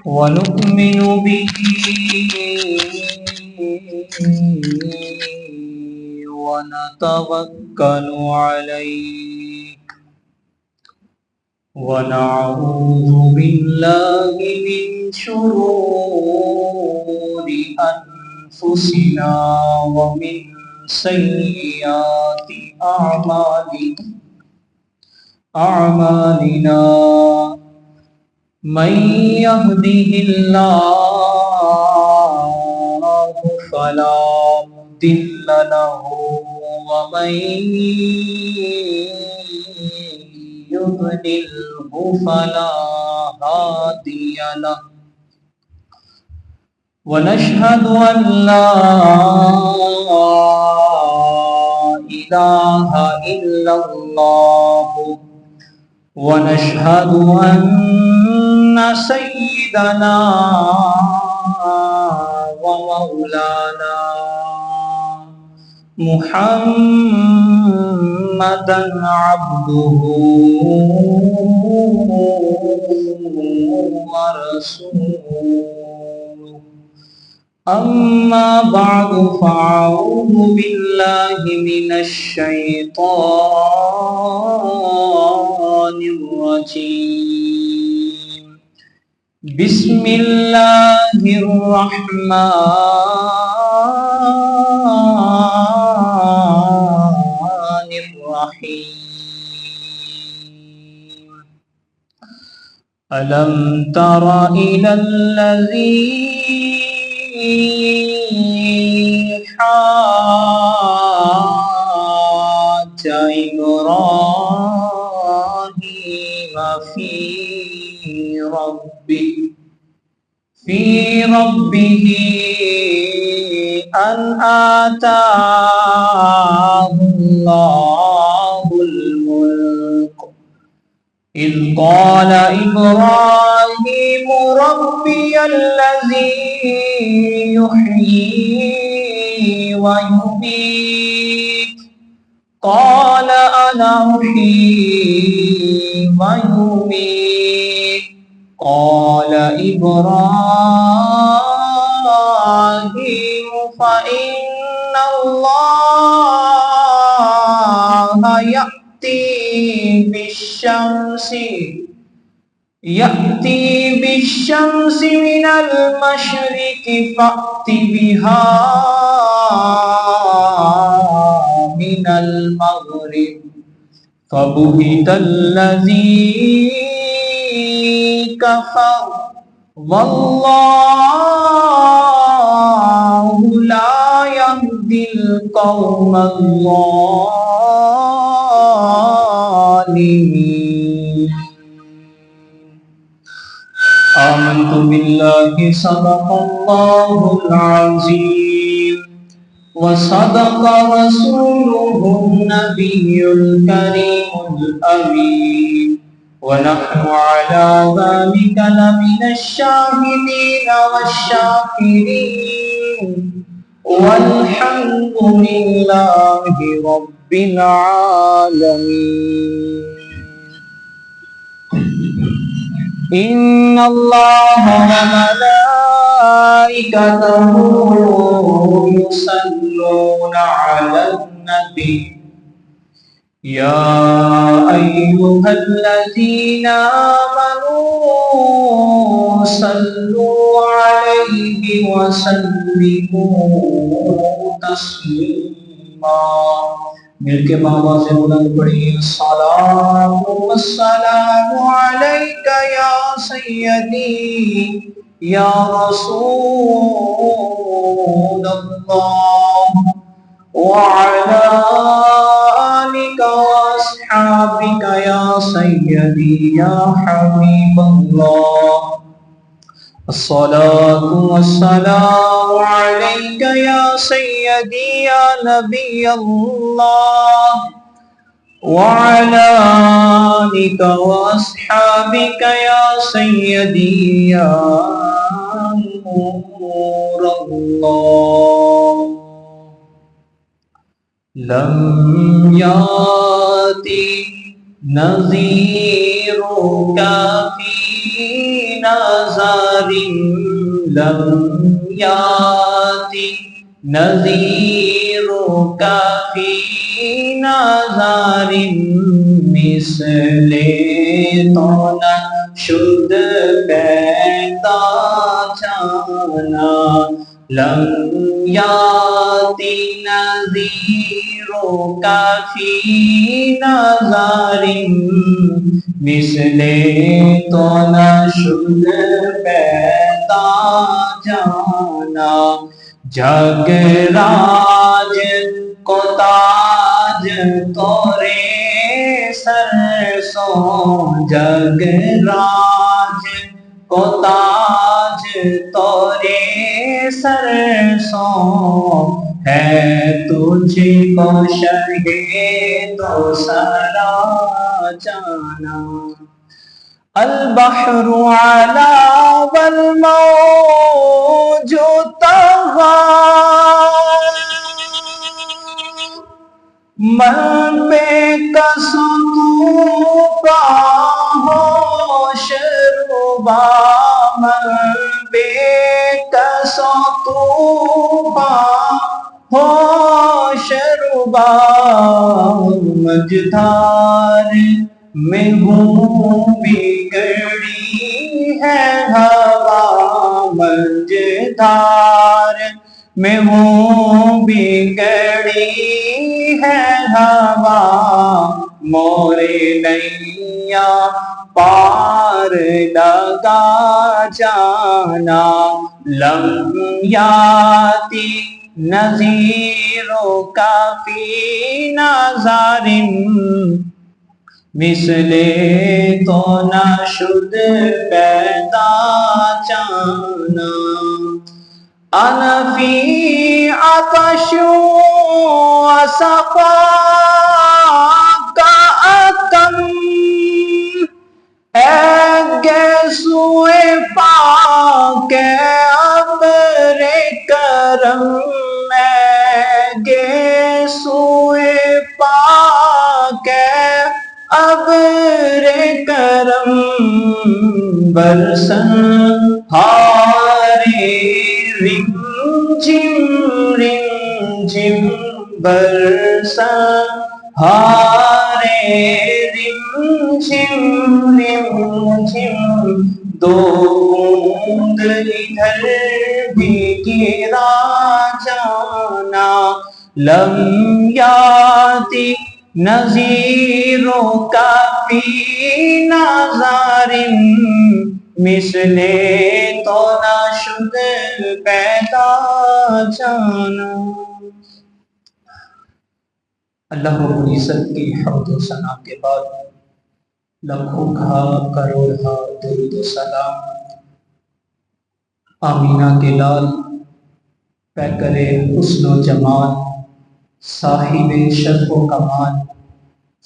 ونؤمن به ونتوكل عليه ونعوذ بالله من شرور أنفسنا ومن سيئات أعمالنا من يهده الله فلا مضل له ومن يضلله فلا هادي له ونشهد أن لا إله إلا الله ونشهد أن سيدنا ومولانا محمدا عبده ورسوله أما بعد فأعوذ بالله من الشيطان الرجيم بسم الله الرحمن الرحيم ألم تر إلى الذي حاج إبراهيم في ربه أن آتاه الله الملك إذ قال إبراهيم ربي الذي يحيي ويميت قال أنا أحيي ويميت قال إبراهيم فإن الله يأتي بالشمس من المشرق فأت بها من المغرب فبهت الذي كفر والله لا يهدي القوم الظالمين آمنت بالله صدق الله العظيم وصدق رسوله النبي الكريم الأمين ونحن على ذلك لمن الشاهدين والشاكرين والحمد لله رب العالمين إن الله وملائكته يصلون على النبي يا أيها الذين آمنوا صلوا عليه وسلموا تسليما مل کے بابا سے بلند پڑھیے الصلاۃ والسلام علیک یا سیدی یا رسول اللہ وعلى آلك وأصحابك يا سيدي يا حبيب الله الصلاة والسلام عليك يا سيدي يا نبي الله وعلى آلك وأصحابك يا سيدي يا نور الله لم يأتي نذيرك في نظر لم یاتی نظیرک فی نظر مثل تو نشد پیدا جانا لم یاتی نظیرک فی نظر مثل تو نشد پیدا جانا جگ راج کو تاج تورے سر سو جگ راج کو تاج تورے سر سو ہے تجھ کو شرح تو سرا جانا البحر علا والموج طغى من بے کسوپا ہوش ربا من بے کسوپا ہوش ربا مجدھار میں ہوں بگڑی ہے ہوا مجدھار میں ہوں بگڑی ہے ہوا مورے نیا پار لگا جانا لم یاتی نظیرک فی نظر مثل تو نشد پیدا جانا انا فی عطش وسقاک اکم اے گیسوئے پاک ابر کرم اے گیسوئے پاک ابر کرم برسن ہارے رم جم برسن ہارے رم جم دو بوند ادھر بھی گرا جانا لم یاتی نظیرک فی نظر مثل تو نشد پیدا جانا اللہ رب العزت کی حمد و ثنا کے بعد لاکھوں کروڑ درود و سلام آمینہ کے لال پیکر حسن و جمال صاحب شرف و کمال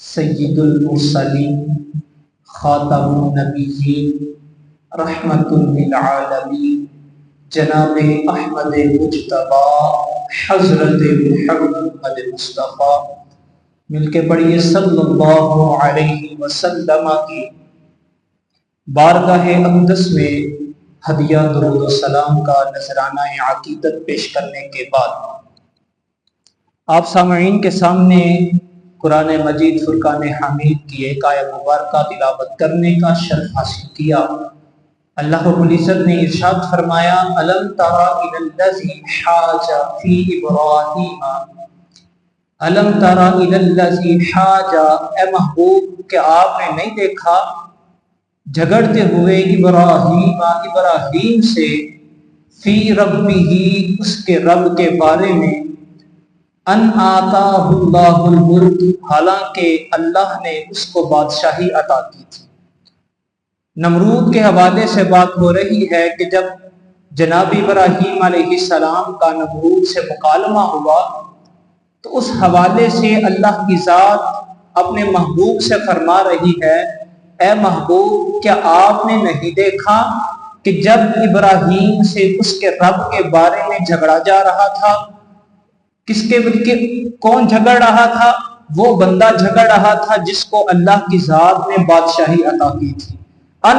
سید المرسلین خاتم النبیین رحمت للعالمین جناب احمد مجتبی حضرت محمد مصطفیٰ مل کے پڑھیے صلی اللہ علیہ وسلم کی بارگاہ اقدس میں ہدیہ درود و سلام کا نذرانہ عقیدت پیش کرنے کے بعد آپ سامعین کے سامنے قرآن مجید فرقان حمید کی ایک آیت مبارکہ تلاوت کرنے کا شرف حاصل کیا۔ اللہ رب العزت نے ارشاد فرمایا الم تر الی الذی حاج فی ابراہیم الم تر الی الذی حاج، اے محبوب کہ آپ نے نہیں دیکھا جھگڑتے ہوئے ابراہیم سے فی ربہ، اس کے رب کے بارے میں، ان آتاہ اللہ الملک، حالانکہ اللہ نے اس کو بادشاہی عطا کی تھی۔ نمرود کے حوالے سے بات ہو رہی ہے کہ جب جناب ابراہیم علیہ السلام کا نمرود سے مکالمہ ہوا تو اس حوالے سے اللہ کی ذات اپنے محبوب سے فرما رہی ہے اے محبوب کیا آپ نے نہیں دیکھا کہ جب ابراہیم سے اس کے رب کے بارے میں جھگڑا جا رہا تھا، کون جھگڑ رہا تھا؟ وہ بندہ جھگڑ رہا تھا جس کو اللہ کی ذات نے بادشاہی عطا کی تھی۔ ان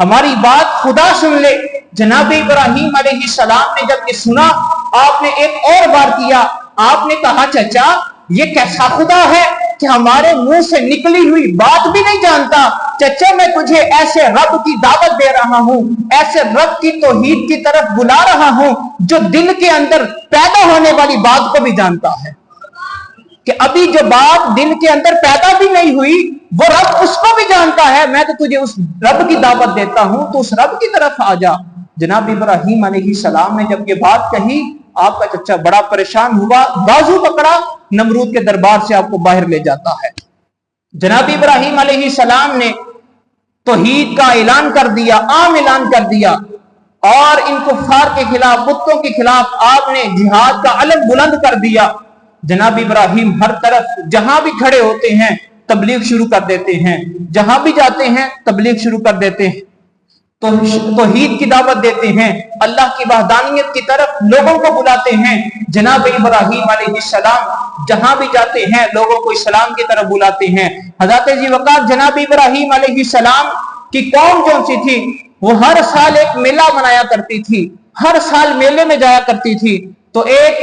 ہماری بات خدا سن لے۔ جناب ابراہیم علیہ السلام نے جب یہ سنا، آپ نے ایک اور بار کیا، آپ نے کہا چچا یہ کیسا خدا ہے کہ ہمارے منہ سے نکلی ہوئی بات بھی نہیں جانتا؟ چچا میں تجھے ایسے رب کی دعوت دے رہا ہوں، ایسے رب کی توحید کی طرف بلا رہا ہوں جو دل کے اندر پیدا ہونے والی بات کو بھی جانتا ہے، کہ ابھی جو بات دل کے اندر پیدا بھی نہیں ہوئی وہ رب اس کو بھی جانتا ہے۔ میں تو تجھے اس رب کی دعوت دیتا ہوں، تو اس رب کی طرف آ جا۔ جناب ابراہیم علیہ السلام نے جب یہ بات کہی، آپ کا چچا بڑا پریشان ہوا، بازو پکڑا، نمرود کے دربار سے آپ کو باہر لے جاتا ہے۔ جناب ابراہیم علیہ السلام نے توحید کا اعلان کر دیا، عام اعلان کر دیا، اور ان کفار کے خلاف، بتوں کے خلاف آپ نے جہاد کا علم بلند کر دیا۔ جناب ابراہیم ہر طرف جہاں بھی کھڑے ہوتے ہیں تبلیغ شروع کر دیتے ہیں، جہاں بھی جاتے ہیں تبلیغ شروع کر دیتے ہیں، توحید کی دعوت دیتے ہیں، اللہ کی وحدانیت کی طرف لوگوں کو بلاتے ہیں۔ جناب ابراہیم علیہ السلام جہاں بھی جاتے ہیں لوگوں کو اسلام کی طرف بلاتے ہیں۔ حضرت ذی وقار جناب ابراہیم علیہ السلام کی قوم کون سی تھی؟ وہ ہر سال ایک میلہ منایا کرتی تھی، ہر سال میلے میں جایا کرتی تھی۔ تو ایک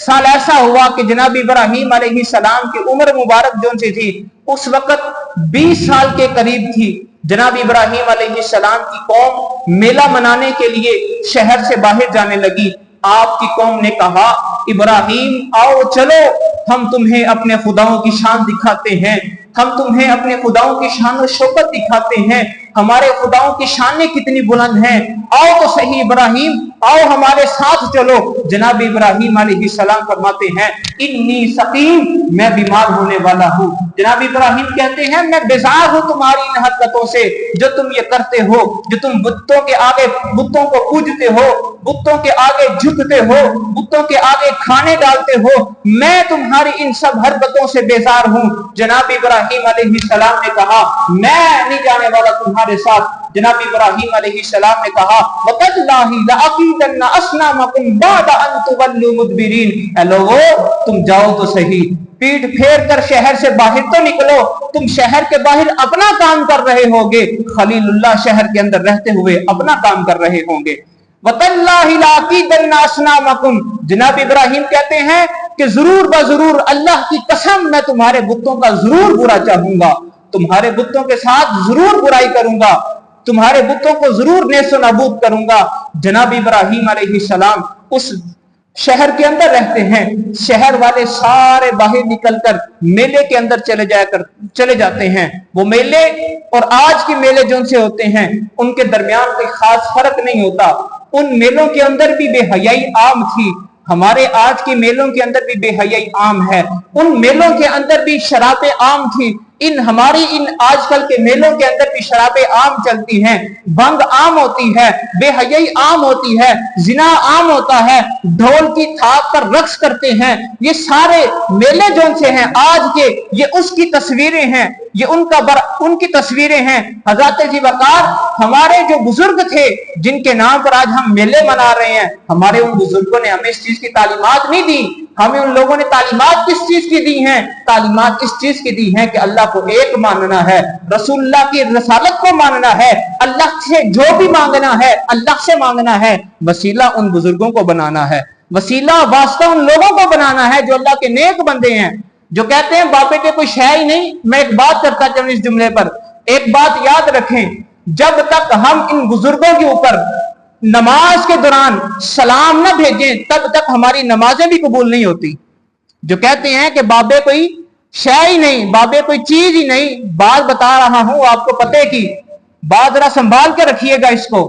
سال ایسا ہوا کہ جناب ابراہیم علیہ السلام کی عمر مبارک جو سی تھی اس وقت 20 سال کے قریب تھی۔ جناب ابراہیم علیہ السلام کی قوم میلہ منانے کے لیے شہر سے باہر جانے لگی۔ آپ کی قوم نے کہا ابراہیم آؤ چلو، ہم تمہیں اپنے خداؤں کی شان دکھاتے ہیں، ہم تمہیں اپنے خداؤں کی شان و شوکت دکھاتے ہیں، ہمارے خداؤں کی شانیں کتنی بلند ہیں، آؤ تو صحیح ابراہیم، آؤ ہمارے ساتھ چلو۔ جناب ابراہیم علیہ السلام فرماتے ہیں انی سقیم، میں بیمار ہونے والا ہوں۔ جناب ابراہیم کہتے ہیں میں بیزار ہوں تمہاری ان حرکتوں سے جو تم یہ کرتے ہو، جو تم بتوں کے آگے بتوں کو پوجتے ہو، بتوں کے آگے جھکتے ہو، بتوں کے آگے کھانے ڈالتے ہو، میں تمہاری ان سب حرکتوں سے بیزار ہوں۔ جناب ابراہیم علیہ السلام نے کہا میں نہیں جانے والا تمہارے ساتھ۔ جناب ابراہیم علیہ السلام نے کہا وَتَاللَّهِ لَأَكِيدَنَّ أَصْنَامَكُمْ بَعْدَ أَن تُوَلُّوا مُدْبِرِينَ، اے لوگو تم جاؤ تو صحیح، پیٹ پھیر کر شہر سے باہر تو نکلو، تم شہر کے باہر اپنا کام کر رہے ہوگے، خلیل اللہ شہر کے اندر رہتے ہوئے اپنا کام کر رہے ہوں گے۔ وَتَاللَّهِ لَأَكِيدَنَّ أَصْنَامَكُمْ، جناب ابراہیم کہتے ہیں کہ ضرور بضرور اللہ کی قسم میں تمہارے بتوں کا ضرور برا چاہوں گا، تمہارے بتوں کے ساتھ ضرور برائی کروں گا، تمہارے بتوں کو ضرور نیست و نابود کروں گا۔ جناب ابراہیم علیہ السلام اس شہر کے اندر رہتے ہیں، شہر والے سارے باہر نکل کر میلے کے اندر چلے جاتے ہیں۔ وہ میلے اور آج کے میلے جو ان سے ہوتے ہیں ان کے درمیان کوئی خاص فرق نہیں ہوتا۔ ان میلوں کے اندر بھی بے حیائی عام تھی، ہمارے آج کے میلوں کے اندر بھی بے حیائی عام ہے۔ ان میلوں کے اندر بھی شرابیں عام تھی، ہماری آج کل کے میلوں کے اندر بھی شرابیں عام چلتی ہیں، بھنگ عام ہوتی ہے، بے حیائی عام ہوتی ہے، زنا عام ہوتا ہے، ڈھول کی تھاپ پر رقص کرتے ہیں۔ یہ سارے میلے جو سے ہیں آج کے، یہ اس کی تصویریں ہیں، یہ ان کی تصویریں ہیں۔ حضرت ذی وقار ہمارے جو بزرگ تھے جن کے نام پر آج ہم میلے منا رہے ہیں، ہمارے ان بزرگوں نے ہمیں اس چیز کی تعلیمات نہیں دی۔ ہمیں ان لوگوں نے تعلیمات کس چیز کی دی ہیں؟ تعلیمات اس چیز کی دی ہیں کہ اللہ کو ایک ماننا ہے، رسول اللہ کی رسالت کو ماننا ہے، اللہ سے جو بھی مانگنا ہے اللہ سے مانگنا ہے، وسیلہ ان بزرگوں کو بنانا ہے، وسیلہ واسطہ ان لوگوں کو بنانا ہے جو اللہ کے نیک بندے ہیں، جو کہتے ہیں باپ بیٹے کوئی شے ہی نہیں۔ میں ایک بات کرتا چلوں اس جملے پر، ایک بات یاد رکھیں، جب تک ہم ان بزرگوں کے اوپر نماز کے دوران سلام نہ بھیجیں تب تک ہماری نمازیں بھی قبول نہیں ہوتی۔ جو کہتے ہیں کہ بابے کوئی شے ہی نہیں، بابے کوئی چیز ہی نہیں، بات بتا رہا ہوں آپ کو پتے کی، بات ذرا سنبھال کے رکھیے گا اس کو،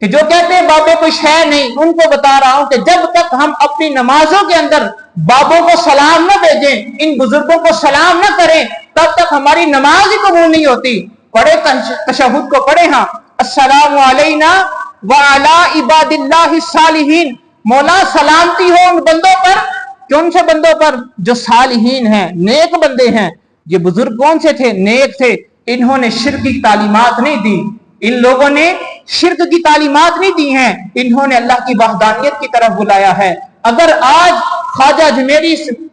کہ جو کہتے ہیں بابے کوئی شے نہیں ان کو بتا رہا ہوں کہ جب تک ہم اپنی نمازوں کے اندر بابوں کو سلام نہ بھیجیں، ان بزرگوں کو سلام نہ کریں، تب تک ہماری نماز ہی قبول نہیں ہوتی۔ پڑھے تشہد کو پڑھے، ہاں السلام علینا وعلی عباد اللہ الصالحین، مولا سلامتی ہو ان بندوں پر، کون سے بندوں پر؟ جو صالحین ہیں، نیک بندے ہیں۔ یہ بزرگ کون سے تھے؟ نیک تھے۔ انہوں نے شرک کی تعلیمات نہیں دی، ان لوگوں نے شرک کی تعلیمات نہیں دی ہیں، انہوں نے اللہ کی وحدانیت کی طرف بلایا ہے۔ اگر آج خواجہ اجمیری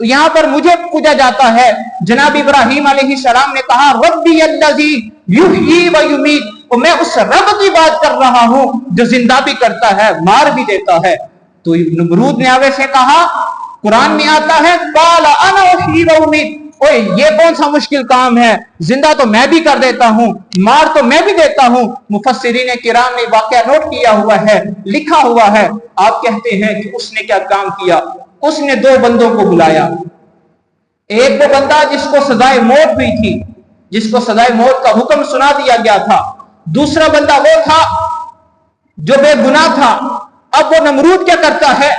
یہاں پر مجھے پوجا جاتا ہے. جناب ابراہیم علیہ السلام نے کہا ربی الذی یحیی و یمیت، اور میں اس رب کی بات کر رہا ہوں جو زندہ بھی کرتا ہے مار بھی دیتا ہے. تو نمرود نے آگے سے کہا، قرآن میں آتا ہے قال انا احیی و امیت، اوے یہ کون سا مشکل کام ہے، زندہ تو میں بھی کر دیتا ہوں، مار تو میں بھی دیتا ہوں. مفسرین کرام نے واقعہ نوٹ کیا ہوا ہے، لکھا ہوا ہے. آپ کہتے ہیں کہ اس نے کیا کام کیا؟ اس نے دو بندوں کو بلایا. ایک وہ بندہ جس کو سزائے موت ہوئی تھی، جس کو سزائے موت کا حکم سنا دیا گیا تھا. دوسرا بندہ وہ تھا جو بے گناہ تھا. اب وہ نمرود کیا کرتا ہے؟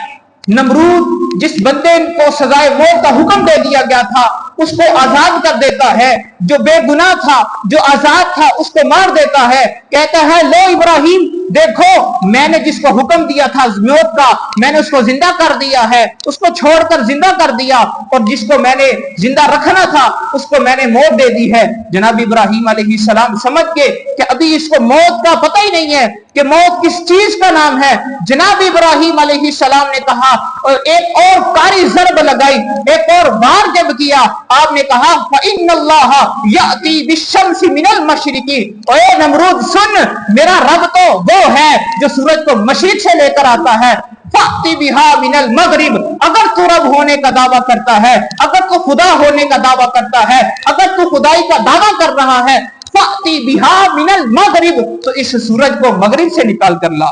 نمرود جس بندے کو سزائے موت کا حکم دے دیا گیا تھا اس کو آزاد کر دیتا ہے. جو بے گناہ تھا، جو آزاد تھا، اس کو مار دیتا ہے. کہتا ہے لو ابراہیم دیکھو، میں نے جس کو حکم دیا تھا موت کا، میں نے اس کو زندہ کر دیا ہے، اس کو چھوڑ کر زندہ کر دیا، اور جس کو میں نے زندہ رکھنا تھا اس کو میں نے موت دے دی ہے. جناب ابراہیم علیہ السلام سمجھ گئے کہ ابھی اس کو موت کا پتہ ہی نہیں ہے کہ موت کس چیز کا نام ہے. جناب ابراہیم علیہ السلام نے کہا، اور ایک اور کاری ضرب لگائی، ایک اور بار جب کیا، آپ نے کہا فَإِنَّ اللَّهَ يَأْتِي بِالشَّمْسِ مِنَ الْمَشْرِقِ، اے نمرود سن، میرا رب تو وہ ہے جو سورج کو مشرق سے لے کر آتا ہے. فَأْتِ بِهَا مِنَ الْمَغْرِبِ، اگر تو رب ہونے کا دعویٰ کرتا ہے، اگر تو خدا ہونے کا دعویٰ کرتا ہے، اگر تو خدائی کا دعویٰ کر رہا ہے، فَأْتِ بِهَا مِنَ الْمَغْرِبِ، تو اس سورج کو مغرب سے نکال کر لا،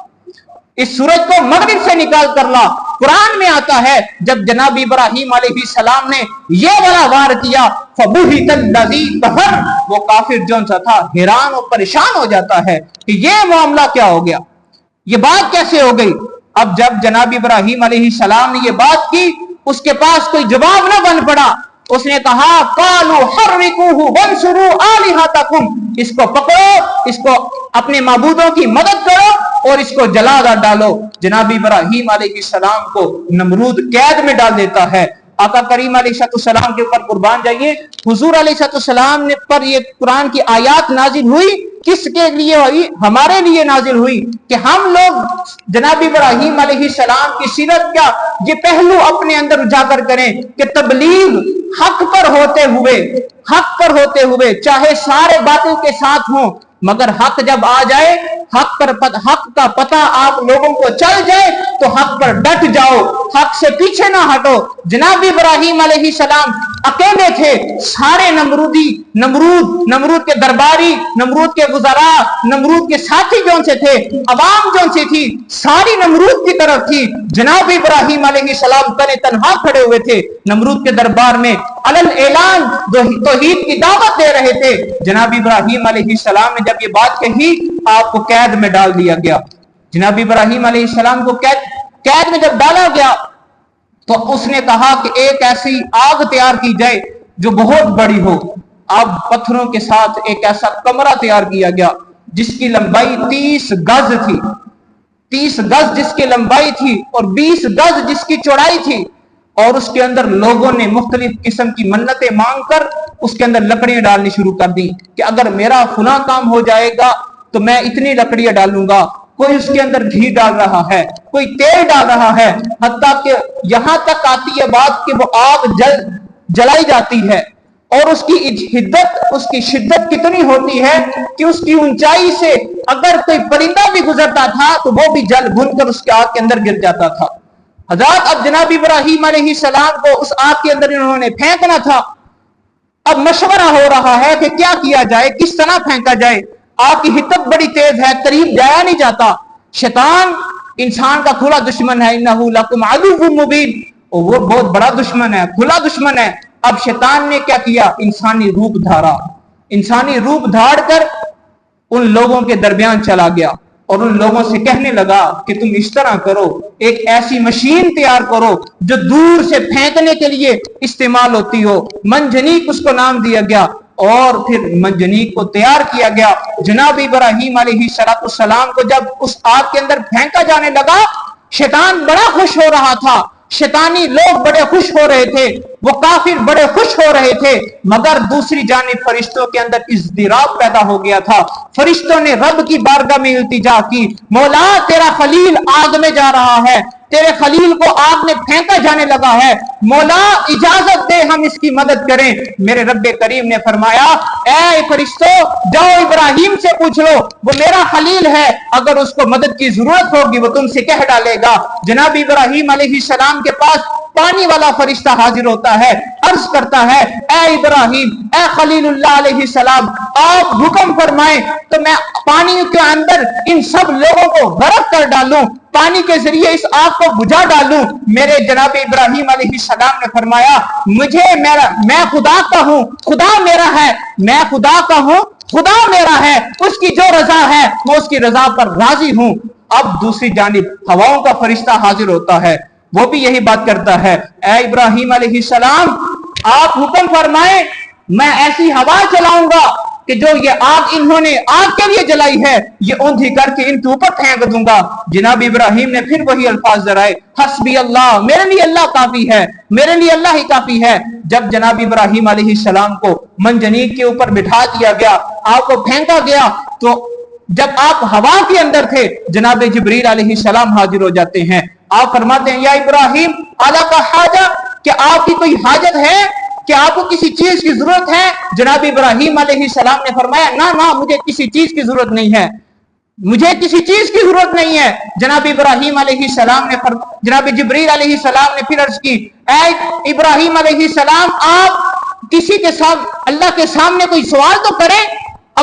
اس سورج کو مغرب سے نکال کر لا. قرآن میں آتا ہے جب جناب ابراہیم علیہ السلام نے یہ والا وار کیا، فَبُهِتَ الَّذِي كَفَرَ، وہ کافر جون سا تھا حیران اور پریشان ہو جاتا ہے کہ یہ معاملہ کیا ہو گیا، یہ بات کیسے ہو گئی. اب جب جناب ابراہیم علیہ السلام نے یہ بات کی، اس کے پاس کوئی جواب نہ بن پڑا. اس نے کہا قالوا حرقوه وانصروا آلهتكم، اس کو پکڑو، اس کو اپنے معبودوں کی مدد کرو اور اس کو جلا ڈالو. جناب ابراہیم علیہ السلام کو نمرود قید میں ڈال دیتا ہے. آقا کریم علیہ السلام کے اوپر قربان جائیے، حضور علیہ السلام نے پر یہ قرآن کی آیات نازل ہوئی، کس کے لیے ہوئی؟ ہمارے لیے نازل ہوئی کہ ہم لوگ جناب ابراہیم علیہ السلام کی سیرت کا یہ پہلو اپنے اندر اجاگر کریں کہ تبلیغ حق پر ہوتے ہوئے چاہے سارے باطل کے ساتھ ہوں، مگر حق جب آ جائے، حق کا پتہ آپ لوگوں کو چل جائے تو حق پر ڈٹ جاؤ، حق سے پیچھے نہ ہٹو. جناب ابراہیم علیہ السلام اکیلے تھے، سارے نمرود کے درباری، نمرود کے وزراء، نمرود کے ساتھی جون سے تھے، عوام جون سے تھی، ساری نمرود کی طرف تھی. جناب ابراہیم علیہ السلام تنے تنہا کھڑے ہوئے تھے نمرود کے دربار میں، علل اعلان توحید کی دعوت دے رہے تھے. جناب ابراہیم علیہ السلام نے جب یہ بات کہی، آپ کو قید میں ڈال دیا گیا. جناب ابراہیم علیہ السلام کو قید میں جب ڈالا گیا تو اس نے کہا کہ ایک ایسی آگ تیار کی جائے جو بہت بڑی ہو. اب پتھروں کے ساتھ ایک ایسا کمرہ تیار کیا گیا جس کی لمبائی 30 گز تھی، 30 گز جس کی لمبائی تھی اور 20 گز جس کی چوڑائی تھی. اور اس کے اندر لوگوں نے مختلف قسم کی منتیں مانگ کر اس کے اندر لکڑیاں ڈالنی شروع کر دی کہ اگر میرا فلاں کام ہو جائے گا تو میں اتنی لکڑیاں ڈالوں گا. کوئی اس کے اندر گھی ڈال رہا ہے، کوئی تیل ڈال رہا ہے، حتیٰ کہ یہاں تک آتی ہے بات کہ وہ آگ جلائی جاتی ہے اور اس کی شدت کتنی ہوتی ہے کہ اس کی اونچائی سے اگر کوئی پرندہ بھی گزرتا تھا تو وہ بھی جل بھن کر اس کے آگ کے اندر گر جاتا تھا. حضرات اب جناب ابراہیم علیہ السلام کو اس آگ کے اندر انہوں نے پھینکنا تھا. اب مشورہ ہو رہا ہے کہ کیا کیا جائے، کس طرح پھینکا جائے. آگ کی حدت بڑی تیز ہے، قریب جایا نہیں جاتا. شیطان انسان کا کھلا دشمن ہے، انہ لکم عدو مبین، وہ بہت بڑا دشمن ہے، کھلا دشمن ہے. اب شیطان نے کیا کیا؟ انسانی روپ دھاڑ کر ان لوگوں کے درمیان چلا گیا اور ان لوگوں سے کہنے لگا کہ تم اس طرح کرو، ایک ایسی مشین تیار کرو جو دور سے پھینکنے کے لیے استعمال ہوتی ہو. منجنیق اس کو نام دیا گیا اور پھر منجنیق کو تیار کیا گیا. جناب ابراہیم علیہ السلام کو جب اس آگ کے اندر پھینکا جانے لگا، شیطان بڑا خوش ہو رہا تھا، شیطانی لوگ بڑے خوش ہو رہے تھے، وہ کافر بڑے خوش ہو رہے تھے، مگر دوسری جانب فرشتوں کے اندر اضطراب پیدا ہو گیا تھا. فرشتوں نے رب کی بارگاہ میں التجا کی، مولا تیرا خلیل آگ میں جا رہا ہے، تیرے خلیل کو آگ میں پھینکا جانے لگا ہے، مولا اجازت دے ہم اس کی مدد کریں۔ میرے رب کریم نے فرمایا اے فرشتو جاؤ ابراہیم سے پوچھ لو، وہ میرا خلیل ہے، اگر اس کو مدد کی ضرورت ہوگی وہ تم سے کہہ ڈالے گا۔ جناب ابراہیم علیہ السلام کے پاس پانی والا فرشتہ حاضر ہوتا ہے، عرض کرتا ہے اے ابراہیم، اے خلیل اللہ علیہ السلام، آپ حکم فرمائیں تو میں پانی کے اندر ان سب لوگوں کو غرق کر ڈالوں، پانی کے ذریعے اس آگ کو بجھا ڈالوں۔ میرے جناب ابراہیم علیہ السلام نے فرمایا میں خدا کا ہوں، خدا میرا ہے، میں خدا کا ہوں، خدا میرا ہے، اس کی جو رضا ہے میں اس کی رضا پر راضی ہوں۔ اب دوسری جانب ہواؤں کا فرشتہ حاضر ہوتا ہے، وہ بھی یہی بات کرتا ہے اے ابراہیم علیہ السلام آپ حکم فرمائیں، میں ایسی ہوا چلاؤں گا کہ جو یہ آگ انہوں نے آگ کے لیے جلائی ہے یہ اوندھی کر کے ان کے اوپر پھینک دوں گا۔ جناب ابراہیم نے پھر وہی الفاظ ذرائے حسبی اللہ، میرے لیے اللہ کافی ہے، میرے لیے اللہ ہی کافی ہے۔ جب جناب ابراہیم علیہ السلام کو منجنیق کے اوپر بٹھا دیا گیا، آگ کو پھینکا گیا، تو جب آپ ہوا کے اندر تھے جناب جبریل علیہ السلام حاضر ہو جاتے ہیں۔ آپ فرماتے ہیں یا ابراہیم اعلیٰ کا حاجہ، کہ آپ کی کوئی حاجت ہے، کہ آپ کو کسی چیز کی ضرورت ہے؟ جناب ابراہیم علیہ السلام نے فرمایا نہ مجھے کسی چیز کی ضرورت نہیں ہے، مجھے کسی چیز کی ضرورت نہیں ہے۔ جناب ابراہیم علیہ السلام نے جناب جبریل علیہ السلام نے پھر عرض کی اے ابراہیم علیہ السلام آپ کسی کے ساتھ اللہ کے سامنے کوئی سوال تو کریں،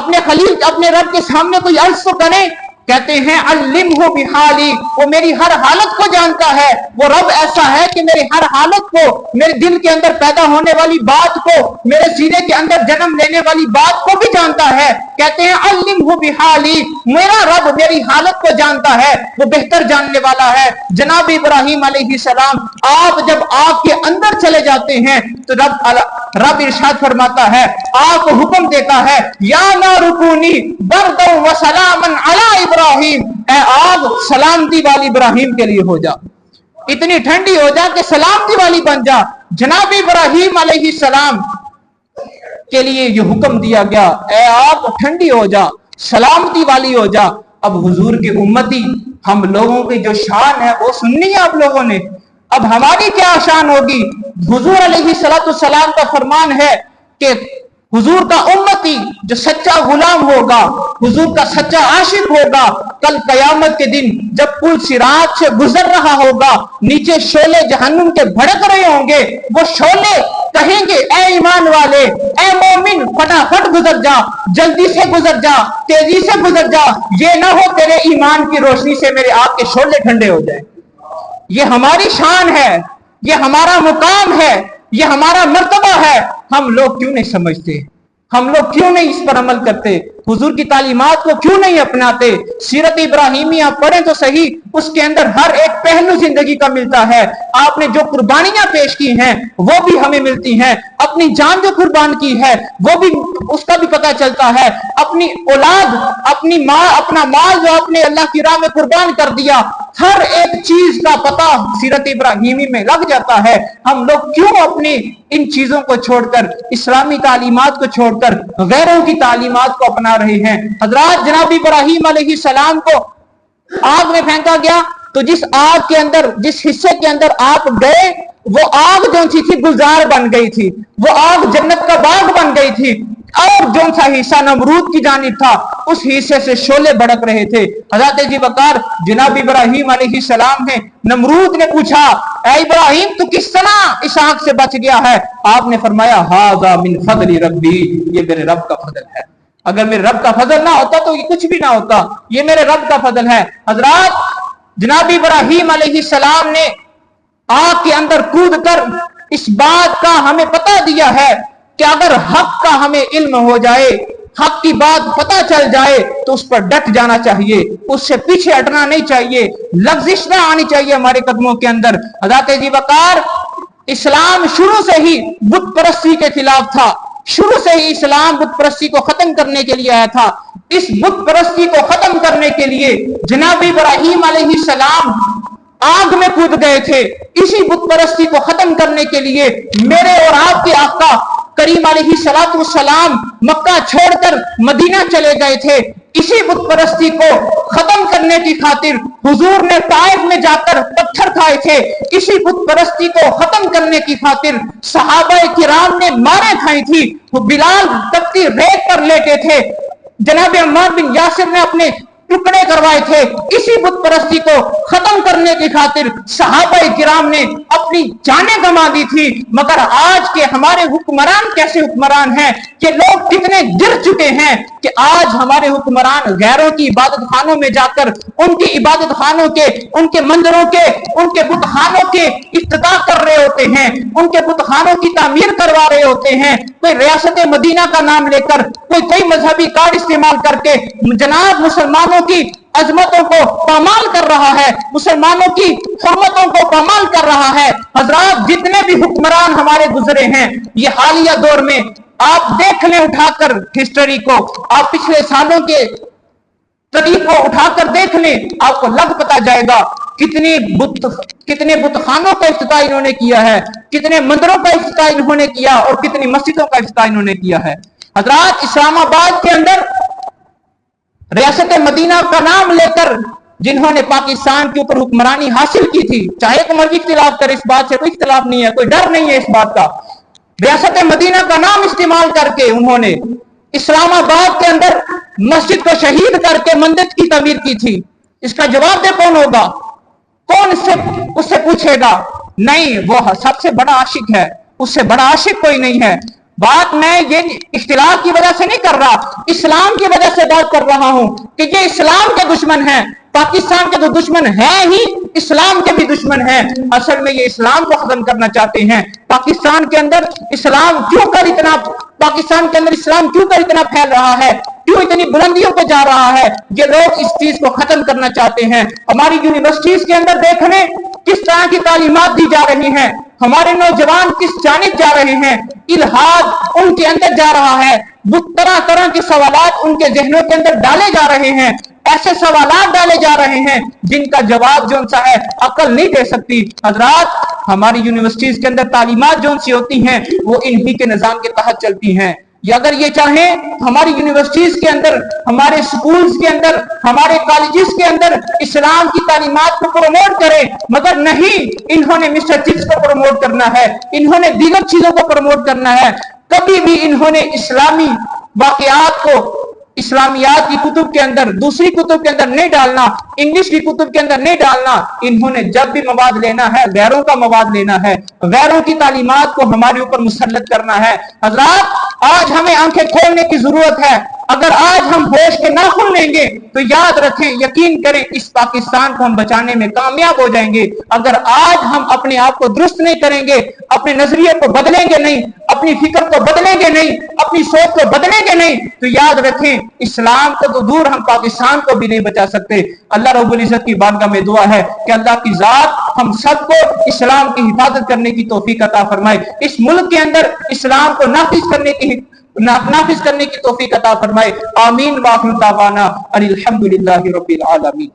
اپنے خلیل اپنے رب کے سامنے کوئی عرض تو کریں۔ کہتے ہیں علمہ بحالی، وہ میری ہر حالت کو جانتا ہے، وہ رب ایسا ہے کہ میری ہر حالت کو، میرے دل کے اندر پیدا ہونے والی بات کو، میرے سینے کے اندر جنم لینے والی بات کو بھی جانتا ہے۔ کہتے ہیں علمہ بحالی، میرا رب میری حالت کو جانتا ہے، وہ بہتر جاننے والا ہے۔ جناب ابراہیم علیہ السلام آپ جب آگ کے اندر چلے جاتے ہیں تو رب ارشاد فرماتا ہے، آپ کو حکم دیتا ہے یا نار کونی بردا وسلاما علی ابراہیم، اے آگ سلامتی والی ابراہیم کے لیے ہو جا، اتنی ٹھنڈی ہو جا کہ سلامتی والی بن جا۔ جناب ابراہیم علیہ السلام کے لیے یہ حکم دیا گیا اے آگ ٹھنڈی ہو جا، سلامتی والی ہو جا۔ اب حضور کے امتی ہم لوگوں کی جو شان ہے وہ سننی ہے آپ لوگوں نے، اب ہماری کیا شان ہوگی؟ حضور علیہ السلام کا فرمان ہے کہ حضور کا امتی جو سچا غلام ہوگا، حضور کا سچا عاشق ہوگا، کل قیامت کے دن جب پل صراط سے گزر رہا ہوگا، نیچے شعلے جہنم کے بھڑک رہے ہوں گے، وہ شعلے کہیں گے اے ایمان والے، اے مومن فٹافٹ گزر جا، جلدی سے گزر جا، تیزی سے گزر جا، یہ نہ ہو تیرے ایمان کی روشنی سے میرے آگ کے شعلے ٹھنڈے ہو جائیں۔ یہ ہماری شان ہے، یہ ہمارا مقام ہے، یہ ہمارا مرتبہ ہے۔ ہم لوگ کیوں نہیں سمجھتے؟ ہم لوگ کیوں نہیں اس پر عمل کرتے؟ حضور کی تعلیمات کو کیوں نہیں اپناتے؟ سیرت ابراہیمیہ پڑھیں تو صحیح، اس کے اندر ہر ایک پہلو زندگی کا ملتا ہے۔ آپ نے جو قربانیاں پیش کی ہیں وہ بھی ہمیں ملتی ہیں، اپنی جان جو قربان کی ہے وہ بھی اس کا بھی پتہ چلتا ہے، اپنی اولاد، اپنی ماں، اپنا مال جو آپ نے اللہ کی راہ میں قربان کر دیا، ہر ایک چیز کا پتہ سیرت ابراہیمی میں لگ جاتا ہے۔ ہم لوگ کیوں اپنی ان چیزوں کو چھوڑ کر، اسلامی تعلیمات کو چھوڑ کر غیروں کی تعلیمات کو اپنا رہے ہیں؟ حضرات جناب ابراہیم علیہ السلام کو آگ میں پھینکا گیا تو جس آگ کے اندر، جس حصے کے اندر آپ گئے وہ آگ جو تھی گلزار بن گئی تھی، وہ آگ جنت کا باغ بن گئی تھی، اور جو سا حصہ نمرود کی جانب تھا اس حصے سے شعلے بھڑک رہے تھے۔ حضرت جی وقار جناب ابراہیم علیہ السلام نے، نمرود نے پوچھا اے ابراہیم تو کس طرح اس آگ سے بچ گیا ہے؟ آپ نے فرمایا ھذا من فضل ربی، یہ میرے رب کا فضل ہے، اگر میرے رب کا فضل نہ ہوتا تو یہ کچھ بھی نہ ہوتا، یہ میرے رب کا فضل ہے۔ حضرات جناب ابراہیم علیہ السلام نے آگ کے اندر کود کر اس بات کا ہمیں پتہ دیا ہے کہ اگر حق کا ہمیں علم ہو جائے، حق کی بات پتہ چل جائے تو اس پر ڈٹ جانا چاہیے، اس سے پیچھے ہٹنا نہیں چاہیے، لغزش نہ آنی چاہیے ہمارے قدموں کے اندر۔ حضرت جی وقار اسلام شروع سے ہی بت پرستی کے خلاف تھا، شروع سے ہی اسلام بت پرستی کو ختم کرنے کے لیے آیا تھا۔ اس بت پرستی کو ختم کرنے کے لیے جناب ابراہیم علیہ السلام آگ میں کود گئے تھے، اسی بت پرستی کو ختم کرنے کے لیے میرے اور آپ کے آقا کریم علیہ السلام مکہ چھوڑ کر مدینہ چلے گئے تھے، اسی بت پرستی کو ختم کرنے کی خاطر حضور نے طائف میں جا کر پتھر کھائے تھے، اسی بت پرستی کو ختم کرنے کی خاطر صحابہ کرام نے مارے کھائی تھی، وہ بلال تپتی ریت پر لیٹے تھے، جناب عمار بن یاسر نے اپنے ٹکڑے کروائے تھے، اسی بت پرستی کو ختم کرنے کی خاطر صحابہ کرام نے اپنی جانیں گنوا دی تھی۔ مگر آج کے ہمارے حکمران کیسے حکمران ہیں کہ لوگ کتنے گر چکے ہیں کہ آج ہمارے حکمران غیروں کی عبادت خانوں میں جا کر ان کی عبادت خانوں کے، ان کے مندروں کے، ان کے بت خانوں کے افتتاح کر رہے ہوتے ہیں، ان کے بت خانوں کی تعمیر کروا رہے ہوتے ہیں، کوئی ریاست مدینہ کا نام لے کر، کوئی مذہبی کارڈ استعمال کر کے جناب مسلمانوں کی عظمتوں کو پامال کر رہا ہے، مسلمانوں کی حرمتوں کو پامال کر رہا ہے۔ حضرات جتنے بھی حکمران ہمارے گزرے ہیں، یہ حالیہ دور میں آپ دیکھ لیں اٹھا کر ہسٹری کو، آپ پچھلے سالوں کے تاریخ کو اٹھا کر دیکھ لیں، آپ کو لگ پتا جائے گا کتنے بت خانوں کا افتتاح انہوں نے کیا ہے، کتنے مندروں کا افتتاح انہوں نے کیا اور کتنی مسجدوں کا افتتاح انہوں نے کیا ہے۔ حضرات اسلام آباد کے اندر ریاست مدینہ کا نام لے کر جنہوں نے پاکستان کے اوپر حکمرانی حاصل کی تھی، چاہے کوئی مرضی اختلاف کرے، اس بات سے کوئی اختلاف نہیں ہے، کوئی ڈر نہیں ہے اس بات کا، ریاست مدینہ کا نام استعمال کر کے انہوں نے اسلام آباد کے اندر مسجد کو شہید کر کے مندر کی تعمیر کی تھی۔ اس کا جواب دے کون ہوگا؟ کون اس سے پوچھے گا؟ نہیں، وہ سب سے بڑا عاشق ہے، اس سے بڑا عاشق کوئی نہیں ہے۔ بات میں یہ اختلاف کی وجہ سے نہیں کر رہا، اسلام کی وجہ سے بات کر رہا ہوں کہ یہ اسلام کے دشمن ہیں، پاکستان کے تو دشمن ہیں ہی، اسلام کے بھی دشمن ہیں۔ اصل میں یہ اسلام کو ختم کرنا چاہتے ہیں۔ پاکستان کے اندر اسلام کیوں کر اتنا پھیل رہا ہے، کیوں اتنی بلندیوں پہ جا رہا ہے؟ یہ لوگ اس چیز کو ختم کرنا چاہتے ہیں۔ ہماری یونیورسٹیز کے اندر دیکھنے کس طرح کی تعلیمات دی جا رہی ہیں، ہمارے نوجوان کس جانب جا رہے ہیں، الہاد ان کے اندر جا رہا ہے، طرح طرح کے سوالات ان کے ذہنوں کے اندر ڈالے جا رہے ہیں، ایسے سوالات ڈالے جا رہے ہیں جن کا جواب جو سا ہے عقل نہیں دے سکتی۔ حضرات ہماری یونیورسٹیز کے اندر تعلیمات جو سی ہوتی ہیں وہ انہی کے نظام کے تحت چلتی ہیں۔ یا اگر یہ چاہیں ہماری یونیورسٹیز کے اندر، ہمارے سکولز کے اندر، ہمارے کالجز کے اندر اسلام کی تعلیمات کو پروموٹ کریں، مگر نہیں، انہوں نے مسٹر چپس کو پروموٹ کرنا ہے، انہوں نے دیگر چیزوں کو پروموٹ کرنا ہے۔ کبھی بھی انہوں نے اسلامی واقعات کو اسلامیات کی کتب کے اندر، دوسری کتب کے اندر نہیں ڈالنا، انگلش کی کتب کے اندر نہیں ڈالنا۔ انہوں نے جب بھی مواد لینا ہے غیروں کا مواد لینا ہے، غیروں کی تعلیمات کو ہمارے اوپر مسلط کرنا ہے۔ حضرات آج ہمیں آنکھیں کھولنے کی ضرورت ہے۔ اگر آج ہم ہوش کے ناخن لیں گے تو یاد رکھیں، یقین کریں، اس پاکستان کو ہم بچانے میں کامیاب ہو جائیں گے۔ اگر آج ہم اپنے آپ کو درست نہیں کریں گے، اپنے نظریے کو بدلیں گے نہیں، اپنی فکر کو بدلیں گے نہیں، اپنی سوچ کو بدلیں گے نہیں، تو یاد رکھیں اسلام کو تو دور ہم پاکستان کو بھی نہیں بچا سکتے۔ اللہ رب العزت کی بارگاہ میں دعا ہے کہ اللہ کی ذات ہم سب کو اسلام کی حفاظت کرنے کی توفیق عطا فرمائے، اس ملک کے اندر اسلام کو نافذ کرنے کی توفیق عطا فرمائے۔ آمین۔ وآخر دعوانا ان الحمد للہ رب العالمین۔